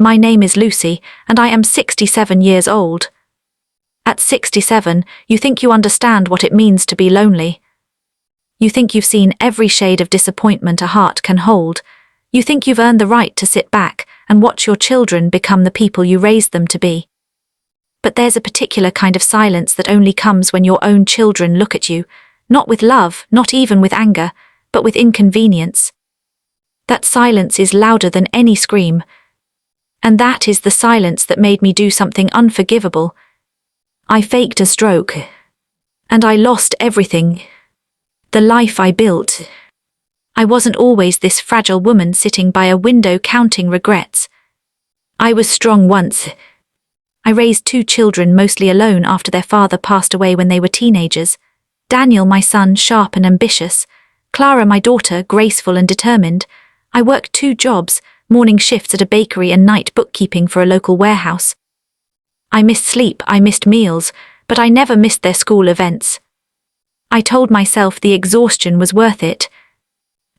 My name is Lucy, and I am 67 years old. At 67, you think you understand what it means to be lonely. You think you've seen every shade of disappointment a heart can hold. You think you've earned the right to sit back and watch your children become the people you raised them to be. But there's a particular kind of silence that only comes when your own children look at you, not with love, not even with anger, but with inconvenience. That silence is louder than any scream. And that is the silence that made me do something unforgivable. I faked a stroke. And I lost everything. The life I built. I wasn't always this fragile woman sitting by a window counting regrets. I was strong once. I raised 2 children mostly alone after their father passed away when they were teenagers. Daniel, my son, sharp and ambitious. Clara, my daughter, graceful and determined. I worked 2 jobs, morning shifts at a bakery and night bookkeeping for a local warehouse. I missed sleep, I missed meals, but I never missed their school events. I told myself the exhaustion was worth it.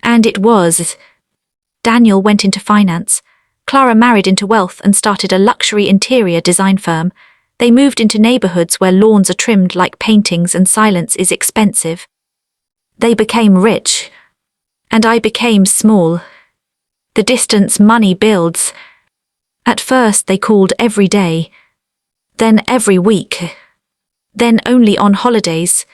And it was. Daniel went into finance. Clara married into wealth and started a luxury interior design firm. They moved into neighborhoods where lawns are trimmed like paintings and silence is expensive. They became rich. And I became small. The distance money builds. At first they called every day. Then every week. Then only on holidays.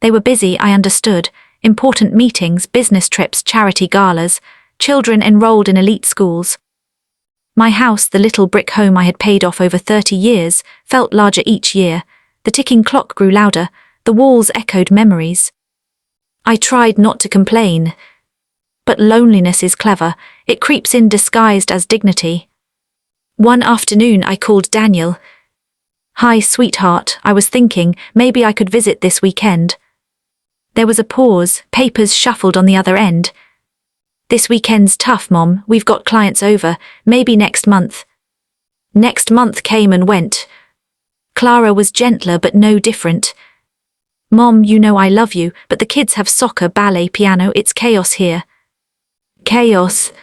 They were busy, I understood. Important meetings, business trips, charity galas, children enrolled in elite schools. My house, the little brick home I had paid off over 30 years, felt larger each year. The ticking clock grew louder. The walls echoed memories. I tried not to complain. But loneliness is clever. It creeps in disguised as dignity. One afternoon I called Daniel. "Hi, sweetheart, I was thinking, maybe I could visit this weekend." There was a pause, papers shuffled on the other end. "This weekend's tough, Mom, we've got clients over, maybe next month." Next month came and went. Clara was gentler but no different. "Mom, you know I love you, but the kids have soccer, ballet, piano, it's chaos here." Chaos.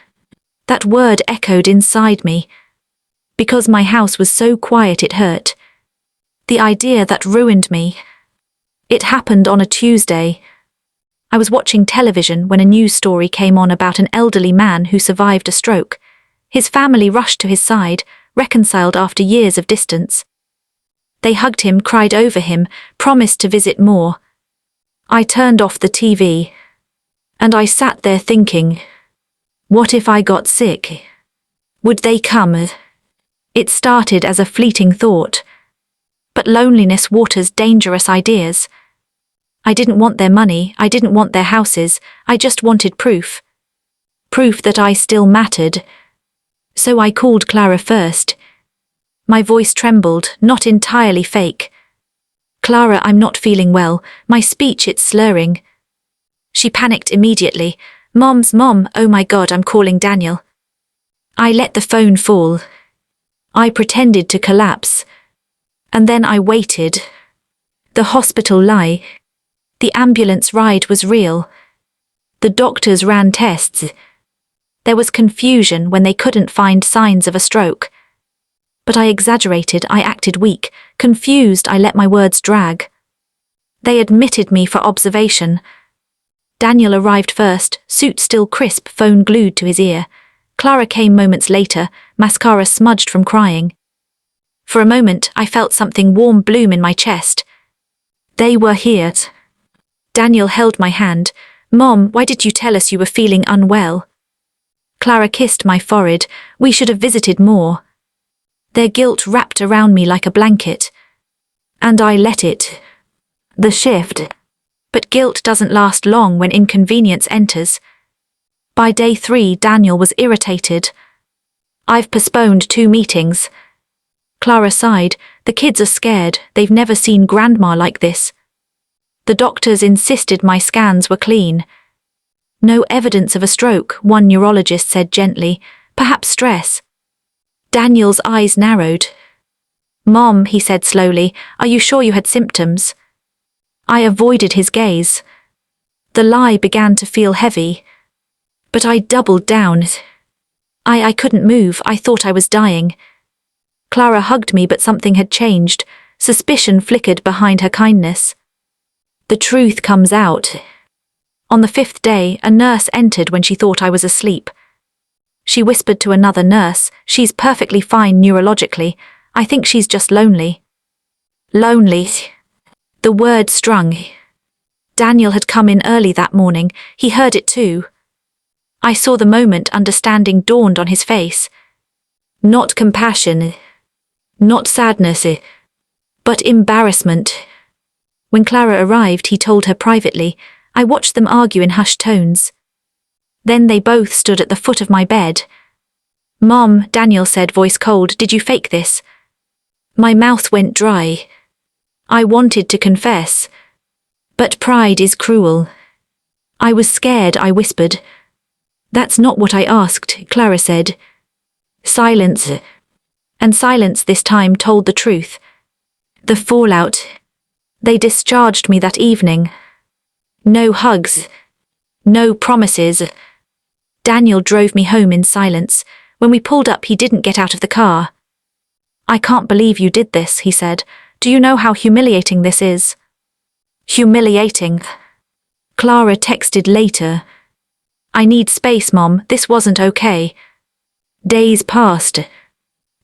That word echoed inside me. Because my house was so quiet it hurt. The idea that ruined me. It happened on a Tuesday. I was watching television when a news story came on about an elderly man who survived a stroke. His family rushed to his side, reconciled after years of distance. They hugged him, cried over him, promised to visit more. I turned off the TV. And I sat there thinking, what if I got sick? Would they come? It started as a fleeting thought. But loneliness waters dangerous ideas. I didn't want their money, I didn't want their houses, I just wanted proof. Proof that I still mattered. So I called Clara first. My voice trembled, not entirely fake. "Clara, I'm not feeling well, my speech it's slurring." She panicked immediately. Mom, oh my God, I'm calling Daniel." I let the phone fall. I pretended to collapse. And then I waited. The hospital lie. The ambulance ride was real. The doctors ran tests. There was confusion when they couldn't find signs of a stroke. But I exaggerated, I acted weak. Confused, I let my words drag. They admitted me for observation. Daniel arrived first, suit still crisp, phone glued to his ear. Clara came moments later, mascara smudged from crying. For a moment, I felt something warm bloom in my chest. They were here. Daniel held my hand. "Mom, why did you tell us you were feeling unwell?" Clara kissed my forehead. "We should have visited more." Their guilt wrapped around me like a blanket. And I let it. The shift. But guilt doesn't last long when inconvenience enters. By day 3, Daniel was irritated. "I've postponed 2 meetings." Clara sighed. "The kids are scared, they've never seen Grandma like this." The doctors insisted my scans were clean. "No evidence of a stroke," one neurologist said gently. "Perhaps stress." Daniel's eyes narrowed. "Mom," he said slowly, "are you sure you had symptoms?" I avoided his gaze. The lie began to feel heavy. But I doubled down. I couldn't move, I thought I was dying. Clara hugged me, but something had changed. Suspicion flickered behind her kindness. The truth comes out. On the 5th day, a nurse entered when she thought I was asleep. She whispered to another nurse, "She's perfectly fine neurologically. I think she's just lonely." Lonely. The word strung. Daniel had come in early that morning. He heard it too. I saw the moment understanding dawned on his face. Not compassion. Not sadness. But embarrassment. When Clara arrived, he told her privately. I watched them argue in hushed tones. Then they both stood at the foot of my bed. "Mom," Daniel said, voice cold, "did you fake this?" My mouth went dry. I wanted to confess. But pride is cruel. I was scared, I whispered. "That's not what I asked," Clara said. Silence. And silence this time told the truth. The fallout. They discharged me that evening. No hugs. No promises. Daniel drove me home in silence. When we pulled up, he didn't get out of the car. "I can't believe you did this," he said. "Do you know how humiliating this is?" Humiliating. Clara texted later. "I need space, Mom. This wasn't okay." Days passed.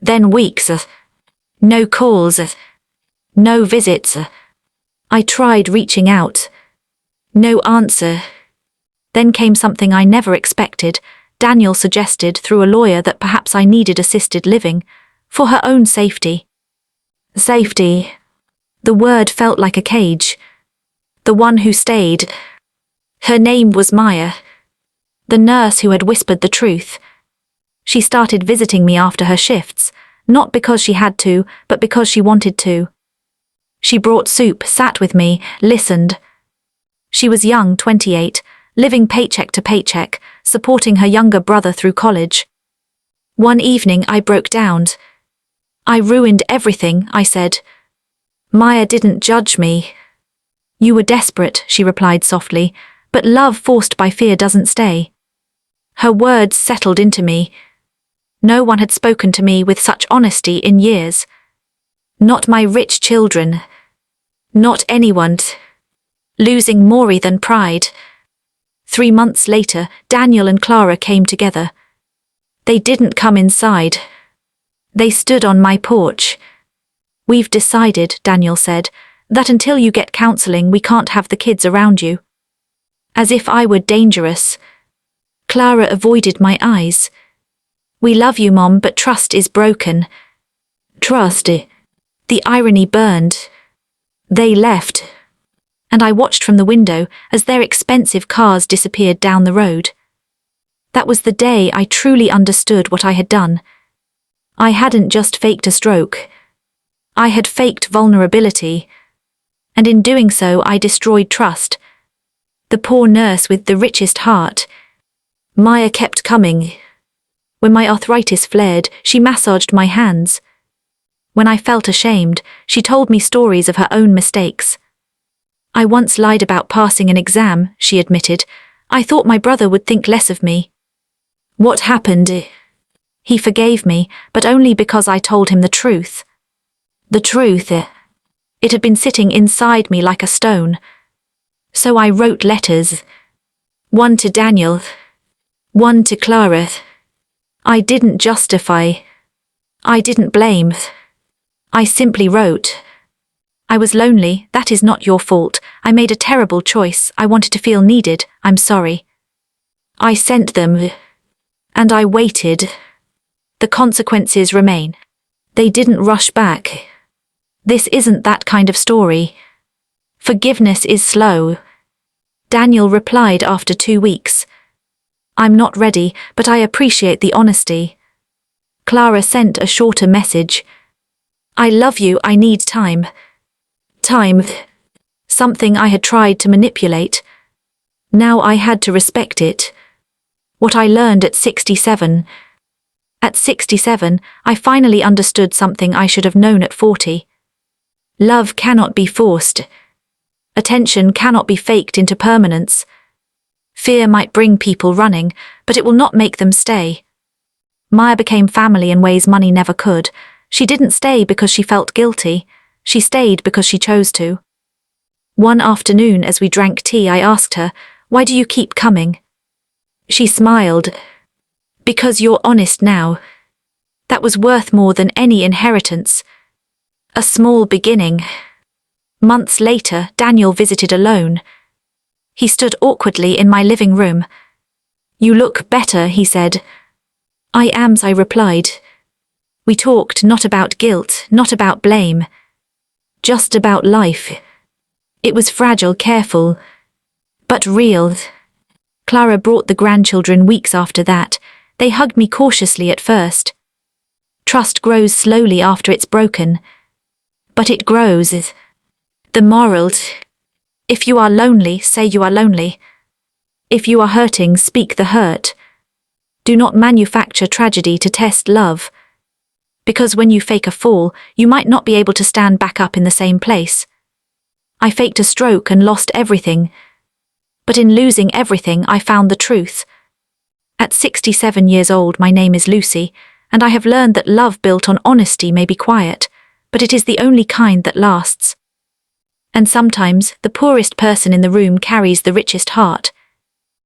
Then weeks. No calls. No visits. I tried reaching out. No answer. Then came something I never expected. Daniel suggested through a lawyer that perhaps I needed assisted living, for her own safety. Safety. The word felt like a cage. The one who stayed. Her name was Maya. The nurse who had whispered the truth. She started visiting me after her shifts, not because she had to, but because she wanted to. She brought soup, sat with me, listened. She was young, 28, living paycheck to paycheck, supporting her younger brother through college. One evening I broke down. "I ruined everything," I said. Maya didn't judge me. "You were desperate," she replied softly, "but love forced by fear doesn't stay." Her words settled into me. No one had spoken to me with such honesty in years. Not my rich children. Not anyone. Losing more than pride. 3 months later, Daniel and Clara came together. They didn't come inside. They stood on my porch. "We've decided," Daniel said, "that until you get counseling we can't have the kids around you." As if I were dangerous. Clara avoided my eyes. "We love you, Mom, but trust is broken." Trust. The irony burned. They left. And I watched from the window as their expensive cars disappeared down the road. That was the day I truly understood what I had done. I hadn't just faked a stroke. I had faked vulnerability. And in doing so I destroyed trust. The poor nurse with the richest heart. Maya kept coming. When my arthritis flared, she massaged my hands. When I felt ashamed, she told me stories of her own mistakes. "I once lied about passing an exam," she admitted. "I thought my brother would think less of me." What happened? He forgave me, but only because I told him the truth. The truth. It had been sitting inside me like a stone. So I wrote letters. One to Daniel. One to Clara. I didn't justify. I didn't blame. I simply wrote. "I was lonely, that is not your fault. I made a terrible choice, I wanted to feel needed, I'm sorry." I sent them. And I waited. The consequences remain. They didn't rush back. This isn't that kind of story. Forgiveness is slow. Daniel replied after 2 weeks. "I'm not ready, but I appreciate the honesty." Clara sent a shorter message. "I love you, I need time." Time. Something I had tried to manipulate. Now I had to respect it. What I learned at 67. At 67, I finally understood something I should have known at 40. Love cannot be forced. Attention cannot be faked into permanence. Fear might bring people running, but it will not make them stay. Maya became family in ways money never could. She didn't stay because she felt guilty. She stayed because she chose to. One afternoon as we drank tea, I asked her, "Why do you keep coming?" She smiled. "Because you're honest now." That was worth more than any inheritance. A small beginning. Months later, Daniel visited alone. He stood awkwardly in my living room. "You look better," he said. "I am," I replied. We talked not about guilt, not about blame. Just about life. It was fragile, careful, but real. Clara brought the grandchildren weeks after that. They hugged me cautiously at first. Trust grows slowly after it's broken. But it grows. The moral: if you are lonely, say you are lonely. If you are hurting, speak the hurt. Do not manufacture tragedy to test love. Because when you fake a fall, you might not be able to stand back up in the same place. I faked a stroke and lost everything. But in losing everything, I found the truth. At 67 years old, my name is Lucy, and I have learned that love built on honesty may be quiet, but it is the only kind that lasts. And sometimes, the poorest person in the room carries the richest heart.